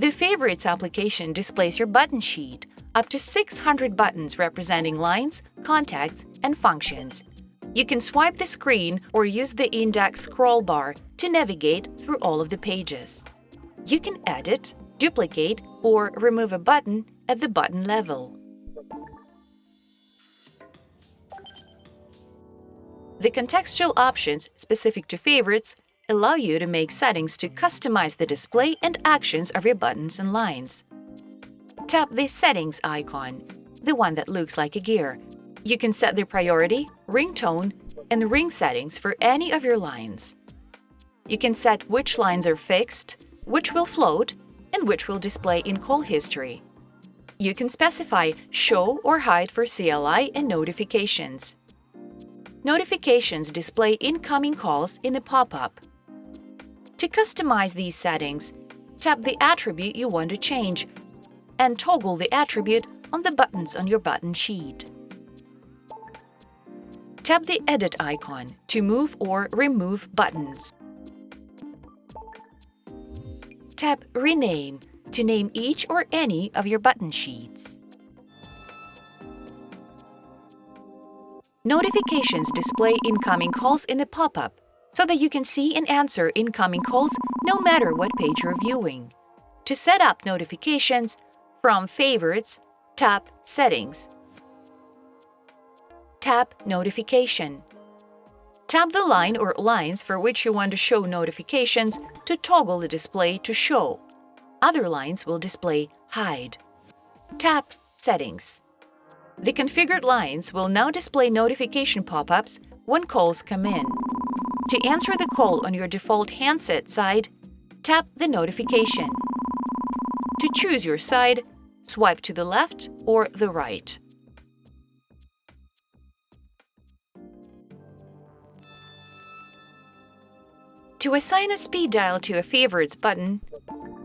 The Favorites application displays your button sheet, up to 600 buttons representing lines, contacts, and functions. You can swipe the screen or use the index scroll bar to navigate through all of the pages. You can edit, duplicate, or remove a button at the button level. The contextual options specific to favorites allow you to make settings to customize the display and actions of your buttons and lines. Tap the Settings icon, the one that looks like a gear. You can set the priority, ringtone, and ring settings for any of your lines. You can set which lines are fixed, which will float, and which will display in call history. You can specify Show or Hide for CLI and notifications. Notifications display incoming calls in a pop-up. To customize these settings, tap the attribute you want to change and toggle the attribute on the buttons on your button sheet. Tap the Edit icon to move or remove buttons. Tap Rename to name each or any of your button sheets. Notifications display incoming calls in a pop-up so that you can see and answer incoming calls no matter what page you're viewing. To set up notifications, from Favorites, tap Settings. Tap Notification. Tap the line or lines for which you want to show notifications to toggle the display to Show. Other lines will display Hide. Tap Settings. The configured lines will now display notification pop-ups when calls come in. To answer the call on your default handset side, tap the notification. To choose your side, swipe to the left or the right. To assign a speed dial to a Favorites button,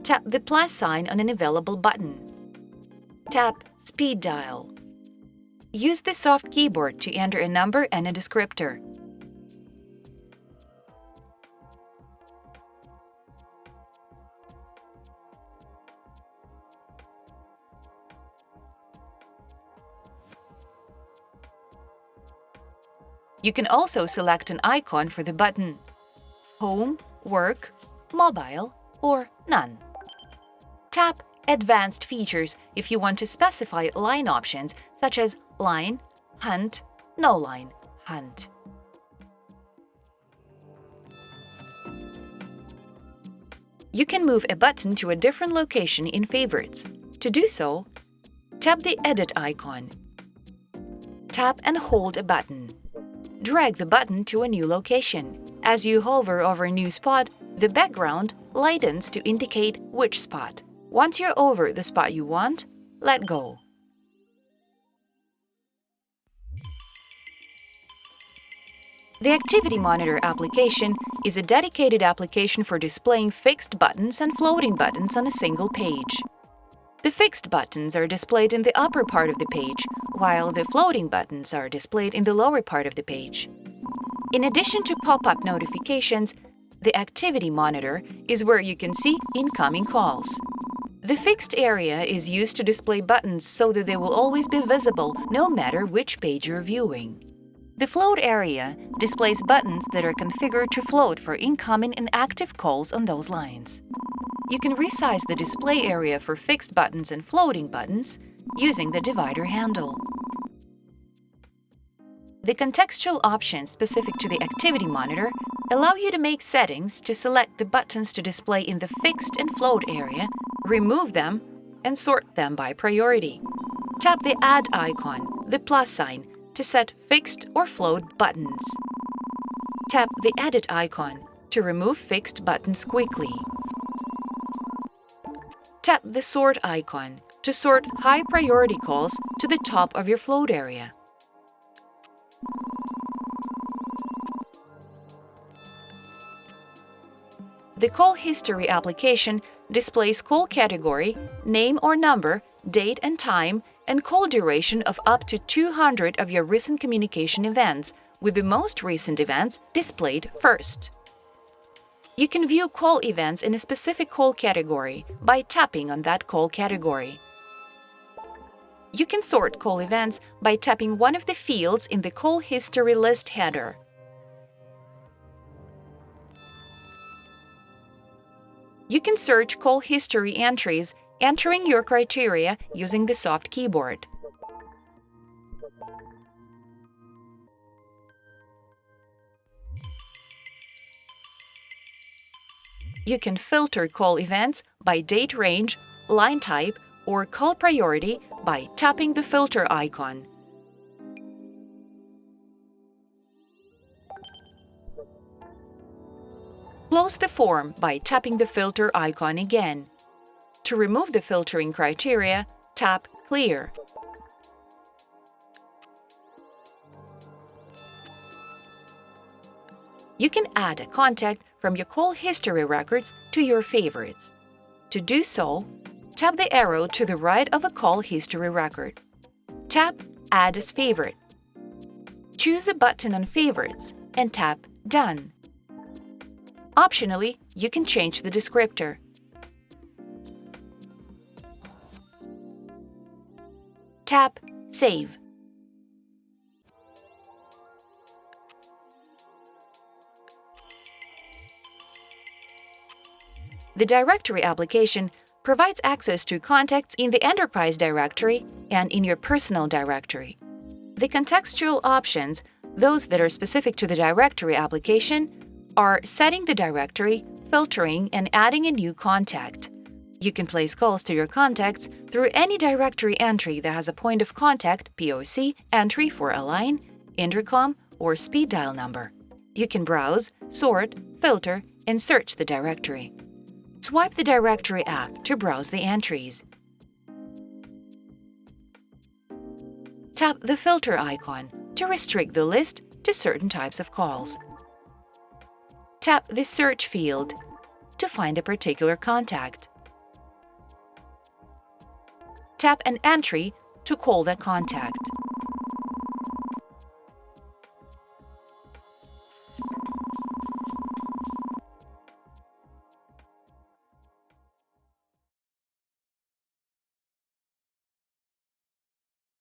tap the plus sign on an available button. Tap Speed Dial. Use the soft keyboard to enter a number and a descriptor. You can also select an icon for the button: Home, Work, Mobile, or None. Tap Advanced Features if you want to specify line options such as Line, Hunt, No Line, Hunt. You can move a button to a different location in Favorites. To do so, tap the Edit icon. Tap and hold a button. Drag the button to a new location. As you hover over a new spot, the background lightens to indicate which spot. Once you're over the spot you want, let go. The Activity Monitor application is a dedicated application for displaying fixed buttons and floating buttons on a single page. The fixed buttons are displayed in the upper part of the page, while the floating buttons are displayed in the lower part of the page. In addition to pop-up notifications, the Activity Monitor is where you can see incoming calls. The fixed area is used to display buttons so that they will always be visible no matter which page you're viewing. The float area displays buttons that are configured to float for incoming and active calls on those lines. You can resize the display area for fixed buttons and floating buttons using the divider handle. The contextual options specific to the Activity Monitor allow you to make settings to select the buttons to display in the fixed and float area, remove them, and sort them by priority. Tap the Add icon, the plus sign, to set fixed or float buttons. Tap the Edit icon to remove fixed buttons quickly. Tap the Sort icon to sort high-priority calls to the top of your float area. The Call History application displays call category, name or number, date and time, and call duration of up to 200 of your recent communication events, with the most recent events displayed first. You can view call events in a specific call category by tapping on that call category. You can sort call events by tapping one of the fields in the Call History list header. You can search call history entries, entering your criteria using the soft keyboard. You can filter call events by date range, line type, or call priority by tapping the filter icon. Close the form by tapping the filter icon again. To remove the filtering criteria, tap Clear. You can add a contact from your call history records to your favorites. To do so, tap the arrow to the right of a call history record. Tap Add as Favorite. Choose a button on Favorites and tap Done. Optionally, you can change the descriptor. Tap Save. The Directory application provides access to contacts in the Enterprise directory and in your personal directory. The contextual options, those that are specific to the Directory application, are setting the directory, filtering, and adding a new contact. You can place calls to your contacts through any directory entry that has a point of contact (POC) entry for a line, intercom, or speed dial number. You can browse, sort, filter, and search the directory. Swipe the Directory app to browse the entries. Tap the filter icon to restrict the list to certain types of calls. Tap the Search field to find a particular contact. Tap an entry to call that contact.